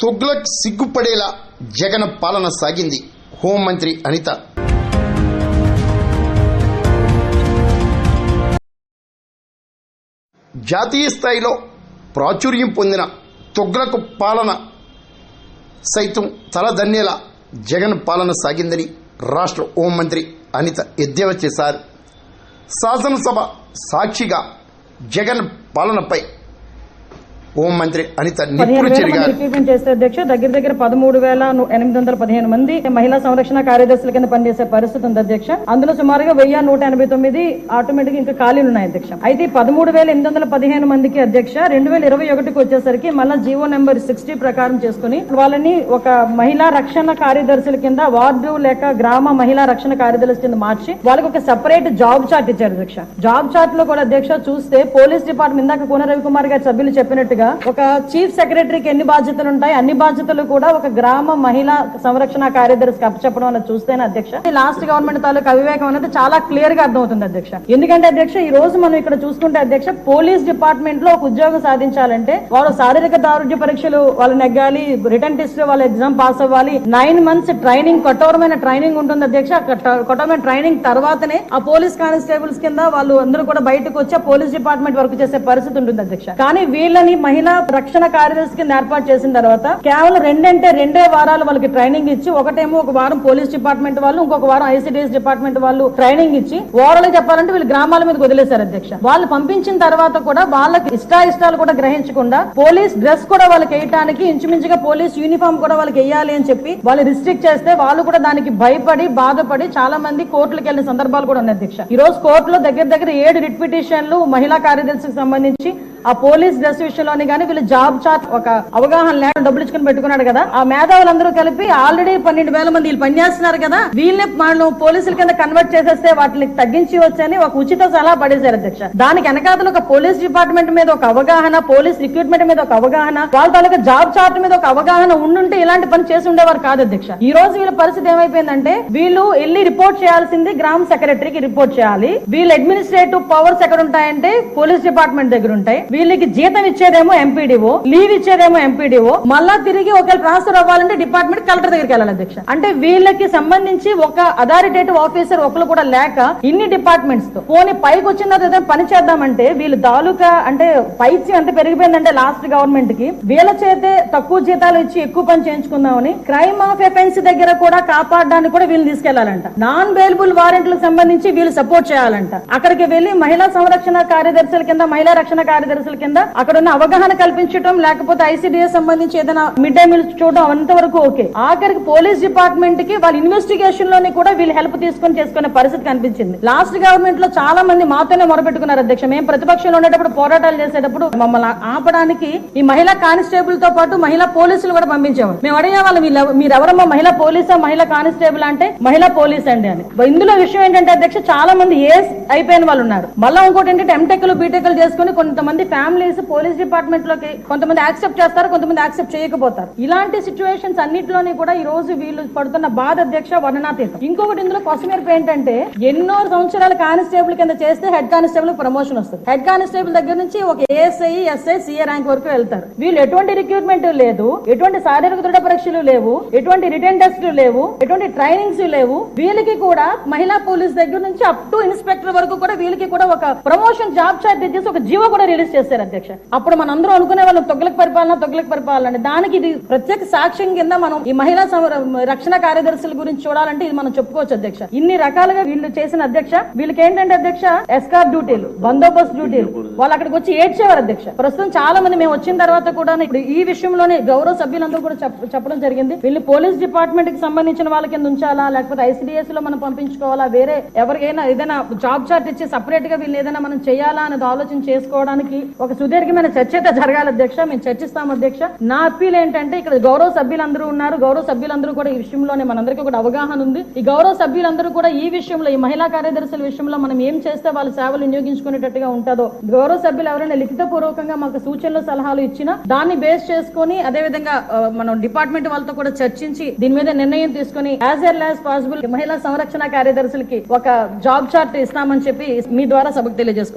తుగ్లక్ సిగ్గుపడేలా జగన్ పాలన సాగింది. హోంమంత్రి అనిత. జాతీయ స్థాయిలో ప్రాచుర్యం పొందిన తుగ్లక్ పాలన సైతం తలదన్నేలా జగన్ పాలన సాగిందని రాష్ట్ర హోంమంత్రి అనిత ఎద్దేవా చేశారు. శాసనసభ సాక్షిగా జగన్ పాలనపై హోంమంత్రి అనిత నిప్పులు చెరిగారు. రిక్రూట్మెంట్ చేస్తే అధ్యక్ష దగ్గర 13,815 మంది మహిళా సంరక్షణ కార్యదర్శుల కింద పనిచేసే పరిస్థితి ఉంది అధ్యక్ష. అందులో సుమారుగా 1,189 ఆటోమేటిక్ ఇంకా ఖాళీలు ఉన్నాయి అధ్యక్ష. అయితే 13,815 మందికి అధ్యక్ష 2021కి వచ్చేసరికి మళ్ళా జీవో నెంబర్ 60 ప్రకారం చేసుకుని వాళ్ళని ఒక మహిళా రక్షణ కార్యదర్శుల కింద వార్డు లేక గ్రామ మహిళా రక్షణ కార్యదర్శుల కింద మార్చి వాళ్ళకి ఒక సెపరేట్ జాబ్ చార్ట్ ఇచ్చారు అధ్యక్ష. జాబ్ చార్ట్ లో కూడా అధ్యక్ష చూస్తే పోలీస్ డిపార్ట్మెంట్ ఇందాక కోన రవికుమార్ గారి సభ్యులు చెప్పినట్టుగా ఒక చీఫ్ సెక్రటరీకి ఎన్ని బాధ్యతలు ఉంటాయి అన్ని బాధ్యతలు కూడా ఒక గ్రామ మహిళా సంరక్షణ కార్యదర్శికి అప్పచెప్పడం అనేది చూస్తేనే అధ్యక్ష లాస్ట్ గవర్నమెంట్ తాలూకు అవివేకం అనేది చాలా క్లియర్ గా అర్థమవుతుంది అధ్యక్ష. ఎందుకంటే అధ్యక్ష ఈ రోజు మనం ఇక్కడ చూసుకుంటే అధ్యక్ష పోలీస్ డిపార్ట్మెంట్ లో ఒక ఉద్యోగం సాధించాలంటే వాళ్ళు శారీరక దారుఢ్య పరీక్షలు వాళ్ళు నెగ్గాలి, రిటర్న్ టెస్ట్ వాళ్ళు ఎగ్జామ్ పాస్ అవ్వాలి, 9 months ట్రైనింగ్ కఠోరమైన ట్రైనింగ్ ఉంటుంది అధ్యక్ష. కఠోరమైన ట్రైనింగ్ తర్వాతనే ఆ పోలీస్ కానిస్టేబుల్స్ కింద వాళ్ళు అందరూ కూడా బయటకు వచ్చి పోలీస్ డిపార్ట్మెంట్ వర్క్ చేసే పరిస్థితి ఉంటుంది అధ్యక్ష. కానీ వీళ్ళని మహిళా రక్షణ కార్యదర్శి కింద ఏర్పాటు చేసిన తర్వాత కేవలం 2 వారాలు వాళ్ళకి ట్రైనింగ్ ఇచ్చి ఒకటేమో ఒక వారం పోలీస్ డిపార్ట్మెంట్ వాళ్ళు ఇంకొక వారం ఐసిడిఎస్ డిపార్ట్మెంట్ వాళ్ళు ట్రైనింగ్ ఇచ్చి ఓవరాల్ చెప్పాలంటే వీళ్ళు గ్రామాల మీద వదిలేశారు అధ్యక్ష. వాళ్ళు పంపించిన తర్వాత కూడా వాళ్ళకి ఇష్టాలు కూడా గ్రహించకుండా పోలీస్ డ్రెస్ కూడా వాళ్ళకి వేయడానికి ఇంచుమించుగా పోలీస్ యూనిఫామ్ కూడా వాళ్ళకి వేయాలి అని చెప్పి వాళ్ళు రిస్ట్రిక్ట్ చేస్తే వాళ్ళు కూడా దానికి భయపడి బాధపడి చాలా మంది కోర్టులకు వెళ్లిన సందర్భాలు కూడా ఉన్నాయి అధ్యక్ష. ఈ రోజు కోర్టులో దగ్గర 7 రిట్ పిటిషన్లు మహిళా కార్యదర్శికి సంబంధించి ఆ పోలీస్ డ్రెస్ విషయంలోని కానీ వీళ్ళు జాబ్ చార్ట్ ఒక అవగాహన లేకుండా డబ్బులు ఇచ్చుకుని పెట్టుకున్నాడు కదా. ఆ మేధావులందరూ కలిపి ఆల్రెడీ 12,000 మంది వీళ్ళు పనిచేస్తున్నారు కదా, వీళ్ళని మనం పోలీసుల కింద కన్వర్ట్ చేసేస్తే వాటిని తగ్గించి వచ్చని ఒక ఉచిత సలహా పడేశారు అధ్యక్ష. దానికి వెనకాతలు ఒక పోలీస్ డిపార్ట్మెంట్ మీద ఒక అవగాహన, పోలీస్ రిక్రూట్మెంట్ మీద ఒక అవగాహన, వాళ్ళ తాలూకా జాబ్ చార్ట్ మీద ఒక అవగాహన ఉండుంటే ఇలాంటి పని చేసి ఉండేవారు కాదు అధ్యక్ష. ఈ రోజు వీళ్ళ పరిస్థితి ఏమైపోయిందంటే వీళ్ళు వెళ్ళి రిపోర్ట్ చేయాల్సింది గ్రామ సెక్రటరీకి రిపోర్ట్ చేయాలి. వీళ్ళ అడ్మినిస్ట్రేటివ్ పవర్స్ ఎక్కడ ఉంటాయంటే పోలీస్ డిపార్ట్మెంట్ దగ్గర ఉంటాయి. వీళ్ళకి జీతం ఇచ్చేదేమో ఎంపీడీఓ, లీవ్ ఇచ్చేదేమో ఎంపీడీఓ, మళ్ళా తిరిగి ఒకవేళ ట్రాన్స్ఫర్ అవ్వాలంటే డిపార్ట్మెంట్ కలెక్టర్ దగ్గరికి వెళ్ళాలి అధ్యక్ష. అంటే వీళ్ళకి సంబంధించి ఒక అథారిటేటివ్ ఆఫీసర్ ఒకరు కూడా లేక ఇన్ని డిపార్ట్మెంట్స్ తో పోనీ పైకి వచ్చిన తర్వాత పని చేద్దామంటే వీళ్ళు తాలూకా అంటే పైచి ఎంత పెరిగిపోయిందంటే లాస్ట్ గవర్నమెంట్ కి వీళ్ళ చేతే తక్కువ జీతాలు ఇచ్చి ఎక్కువ పని చేయించుకుందామని క్రైమ్ ఆఫ్ ఎఫెన్స్ దగ్గర కూడా కాపాడడానికి కూడా వీళ్ళు తీసుకెళ్లాలంట. నాన్ బెయిలబుల్ వారెంట్లకు సంబంధించి వీళ్ళు సపోర్ట్ చేయాలంట. అక్కడికి వెళ్లి మహిళా సంరక్షణ కార్యదర్శుల కింద మహిళా రక్షణ కార్యదర్శుల కింద అక్కడ ఉన్న అవగాహన కల్పించడం లేకపోతే ఐసిడిఎస్ సంబంధించి ఏదైనా మిడ్ డే మీల్ చూడడం అంతవరకు ఓకే. ఆఖరికి పోలీస్ డిపార్ట్మెంట్ కి వాళ్ళ ఇన్వెస్టిగేషన్ లోని కూడా వీళ్ళు హెల్ప్ తీసుకుని చేసుకునే పరిస్థితి కనిపించింది. లాస్ట్ గవర్నమెంట్ లో చాలా మంది మాతోనే మొరపెట్టుకున్నారు అధ్యక్ష. మేము ప్రతిపక్షంలో ఉండేటప్పుడు పోరాటాలు చేసేటప్పుడు మమ్మల్ని ఆపడానికి ఈ మహిళా కానిస్టేబుల్ తో పాటు మహిళా పోలీసులు కూడా పంపించేవారు. మేము అడిగే వాళ్ళు మీరెవరమ్మా మహిళా పోలీసా మహిళా కానిస్టేబుల్ అంటే మహిళా పోలీస్ అండి అని. ఇందులో విషయం ఏంటంటే అధ్యక్ష చాలా మంది ఏస్ అయిపోయిన వాళ్ళు ఉన్నారు. మళ్ళీ ఇంకోటి ఏంటంటే ఎంటెక్లు బీటెక్లు చేసుకుని కొంతమంది ఫ్యామిలీస్ పోలీస్ డిపార్ట్మెంట్ లోకి కొంతమంది యాక్సెప్ట్ చేస్తారు, కొంతమంది యాక్సెప్ట్ చేయకపోతారు. ఇలాంటి సిచ్యువేషన్స్ అన్నింటిలోని కూడా ఈ రోజు వీళ్ళు పడుతున్న బాధ అధ్యక్ష వర్ణనాతీతం. ఇంకొకటి ఇందులో కొసమేర్పు ఏంటంటే ఎన్నో సంవత్సరాల కానిస్టేబుల్ కింద చేస్తే హెడ్ కానిస్టేబుల్ ప్రమోషన్ వస్తుంది. హెడ్ కానిస్టేబుల్ దగ్గర నుంచి ఒక ఏఎస్ఐ ఎస్ఐ సిఏ ర్యాంక్ వరకు వెళ్తారు. వీళ్ళు ఎటువంటి రిక్రూట్మెంట్ లేదు, ఎటువంటి శారీరక దృఢ పరీక్షలు లేవు, ఎటువంటి రిటర్న్ టెస్టులు లేవు, ఎటువంటి ట్రైనింగ్స్ లేవు. వీళ్ళకి కూడా మహిళా పోలీస్ దగ్గర నుంచి అప్ టు ఇన్స్పెక్టర్ వరకు కూడా వీళ్ళకి కూడా ఒక ప్రమోషన్ జాబ్ చార్ట్ చేసి ఒక జీవో కూడా రిలీజ్ చేశారు అధ్యక్ష. అప్పుడు మనందరూ అనుకునే వాళ్ళు తుగ్లక్ పరిపాలన దానికి ఇది ప్రత్యేక సాక్ష్యం కింద మనం ఈ మహిళా రక్షణ కార్యదర్శుల గురించి చూడాలంటే ఇది మనం చెప్పుకోవచ్చు అధ్యక్ష. ఇన్ని రకాలుగా వీళ్ళు చేసిన అధ్యక్ష వీళ్ళకి ఏంటంటే అధ్యక్ష ఎస్కార్ డ్యూటీలు, బందోబస్తు డ్యూటీలు, వాళ్ళు అక్కడికి వచ్చి ఏడ్చేవారు అధ్యక్ష. ప్రస్తుతం చాలా మంది మేము వచ్చిన తర్వాత కూడా ఇప్పుడు ఈ విషయంలోనే గౌరవ సభ్యులందరూ కూడా చెప్పడం జరిగింది. వీళ్ళు పోలీస్ డిపార్ట్మెంట్ కి సంబంధించిన వాళ్ళ కింద ఉంచాలా లేకపోతే ఐసిడిఎస్ లో మనం పంపించుకోవాలా, వేరే ఎవరికైనా ఏదైనా జాబ్ చార్ట్ ఇచ్చి సపరేట్ గా వీళ్ళు ఏదైనా మనం చేయాలా అనేది ఆలోచన చేసుకోవడానికి ఒక సుదీర్ఘమైన చర్చ జరగాలి అధ్యక్ష. మేము చర్చిస్తాం అధ్యక్ష. నా అప్పీల్ ఏంటంటే ఇక్కడ గౌరవ సభ్యులందరూ ఉన్నారు, గౌరవ సభ్యులందరూ కూడా ఈ విషయంలోనే మనందరికీ కూడా అవగాహన ఉంది. ఈ గౌరవ సభ్యులందరూ కూడా ఈ విషయంలో ఈ మహిళా కార్యదర్శుల విషయంలో మనం ఏం చేస్తే వాళ్ళ సేవలు వినియోగించుకునేటట్టుగా ఉంటుందో గౌరవ సభ్యులు ఎవరైనా లిఖిత పూర్వకంగా మాకు సూచనలు సలహాలు ఇచ్చినా దాన్ని బేస్ చేసుకుని అదే విధంగా మనం డిపార్ట్మెంట్ వాళ్ళతో కూడా చర్చించి దీని మీద నిర్ణయం తీసుకుని యాజ్ ఎర్లీ యాజ్ పాసిబుల్ మహిళా సంరక్షణ కార్యదర్శులకి ఒక జాబ్ చార్ట్ ఇస్తామని చెప్పి మీ ద్వారా సభకు తెలియజేసుకో.